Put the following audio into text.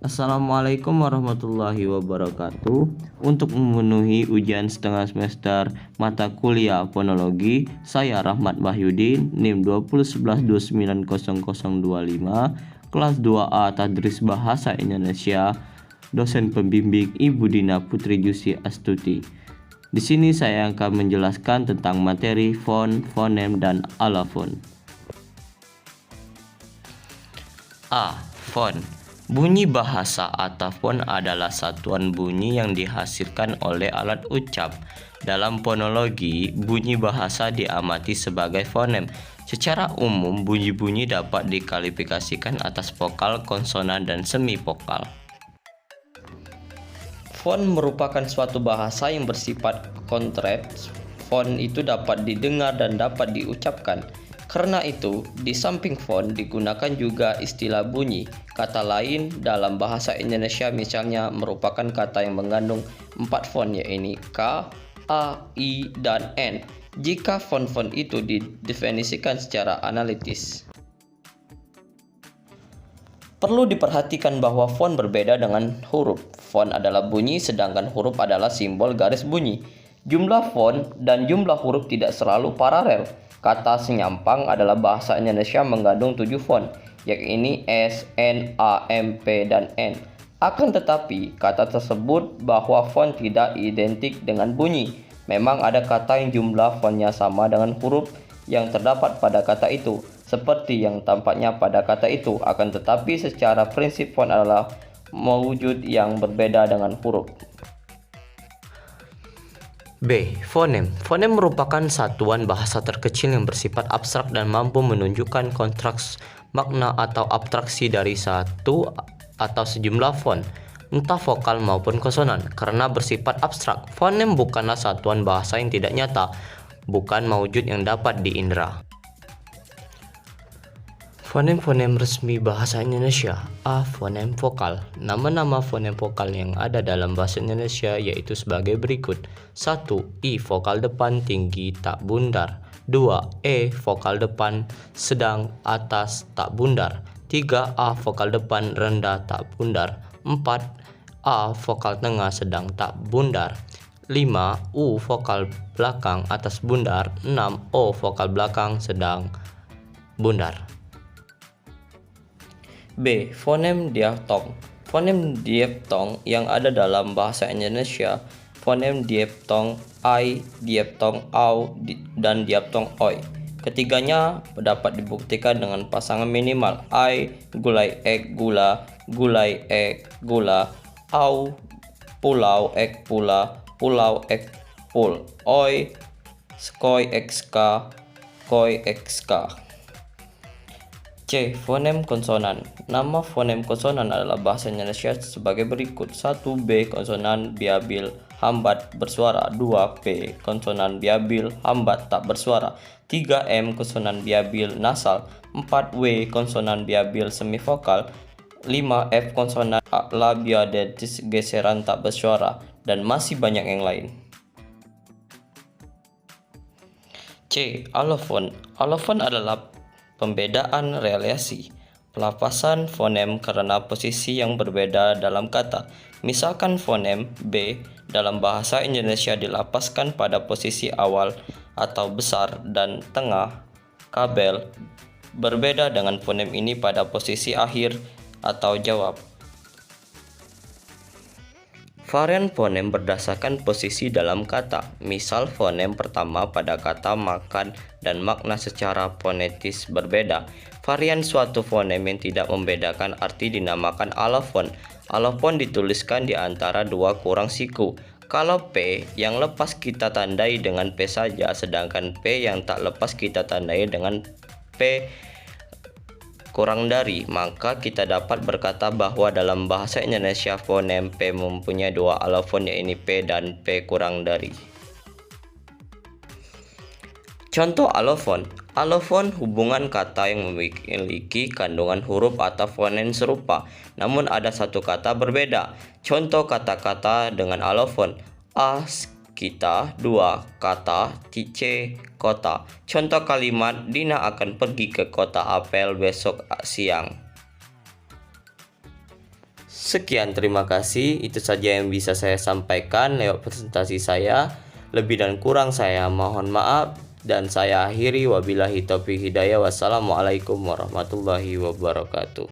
Assalamualaikum warahmatullahi wabarakatuh. Untuk memenuhi ujian setengah semester mata kuliah fonologi, saya Rahmat Wahyudin, NIM 2011290025, kelas 2A Tadris Bahasa Indonesia, dosen pembimbing Ibu Dina Putri Jusi Astuti. Di sini saya akan menjelaskan tentang materi fon, fonem, dan alofon. A. Fon. Bunyi bahasa atau fon adalah satuan bunyi yang dihasilkan oleh alat ucap. Dalam fonologi, bunyi bahasa diamati sebagai fonem. Secara umum, bunyi-bunyi dapat dikualifikasikan atas vokal, konsonan, dan semivokal. Fon merupakan suatu bahasa yang bersifat konteks. Fon itu dapat didengar dan dapat diucapkan. Karena itu, di samping fon digunakan juga istilah bunyi. Kata lain dalam bahasa Indonesia misalnya merupakan kata yang mengandung 4 fon, yaitu K, A, I, dan N. Jika fon-fon itu didefinisikan secara analitis. Perlu diperhatikan bahwa fon berbeda dengan huruf. Fon adalah bunyi sedangkan huruf adalah simbol garis bunyi. Jumlah fon dan jumlah huruf tidak selalu paralel. Kata senyampang adalah bahasa Indonesia mengandung 7 fon, yakni S, N, A, M, P, dan N. Akan tetapi, kata tersebut bahwa fon tidak identik dengan bunyi. Memang ada kata yang jumlah fonnya sama dengan huruf yang terdapat pada kata itu, seperti yang tampaknya pada kata itu. Akan tetapi, secara prinsip fon adalah mewujud yang berbeda dengan huruf. B. Fonem. Fonem merupakan satuan bahasa terkecil yang bersifat abstrak dan mampu menunjukkan kontras makna atau abstraksi dari satu atau sejumlah fon, entah vokal maupun konsonan. Karena bersifat abstrak, fonem bukanlah satuan bahasa yang tidak nyata, bukan mewujud yang dapat diindra. Fonem-fonem resmi bahasa Indonesia. A. Fonem vokal. Nama-nama fonem vokal yang ada dalam bahasa Indonesia yaitu sebagai berikut. 1. I. Vokal depan tinggi tak bundar. 2. E. Vokal depan sedang atas tak bundar. 3. A. Vokal depan rendah tak bundar. 4. A. Vokal tengah sedang tak bundar. 5. U. Vokal belakang atas bundar. 6. O. Vokal belakang sedang bundar. B. Fonem diaftong. Fonem diaftong yang ada dalam bahasa Indonesia, fonem diaftong I, diaftong au, dan diaftong oi. Ketiganya dapat dibuktikan dengan pasangan minimal I, gulai ek gula, gulai ek gula, au, pulau ek pula, pulau ek pul, oi, skoi ek ska, koi ek ska. C. Fonem konsonan. Nama fonem konsonan adalah bahasa Indonesia sebagai berikut. 1. B. Konsonan biabil hambat bersuara. 2. P. Konsonan biabil hambat tak bersuara. 3. M. Konsonan biabil nasal. 4. W. Konsonan biabil semivokal. 5. F. Konsonan labiadentis geseran tak bersuara. Dan masih banyak yang lain. C. Alofon. Alofon adalah pembedaan relasi pelafasan fonem karena posisi yang berbeda dalam kata. Misalkan fonem B dalam bahasa Indonesia dilapaskan pada posisi awal atau besar dan tengah kabel, berbeda dengan fonem ini pada posisi akhir atau jawab. Varian fonem berdasarkan posisi dalam kata. Misal fonem pertama pada kata makan dan makna secara fonetis berbeda. Varian suatu fonem yang tidak membedakan arti dinamakan alofon. Alofon dituliskan di antara dua kurang siku. Kalau P yang lepas kita tandai dengan P saja, sedangkan P yang tak lepas kita tandai dengan P kurang dari, maka kita dapat berkata bahwa dalam bahasa Indonesia fonem P mempunyai dua alofon, yaitu P dan P kurang dari. Contoh alofon. Alofon hubungan kata yang memiliki kandungan huruf atau fonem serupa, namun ada satu kata berbeda. Contoh kata-kata dengan alofon. A. Kita. 2. Kata. C. Kota. Contoh kalimat, Dina akan pergi ke kota Apel besok siang. Sekian, terima kasih. Itu saja yang bisa saya sampaikan lewat presentasi saya. Lebih dan kurang saya mohon maaf. Dan saya akhiri, wabillahi taufiq hidayah. Wassalamualaikum warahmatullahi wabarakatuh.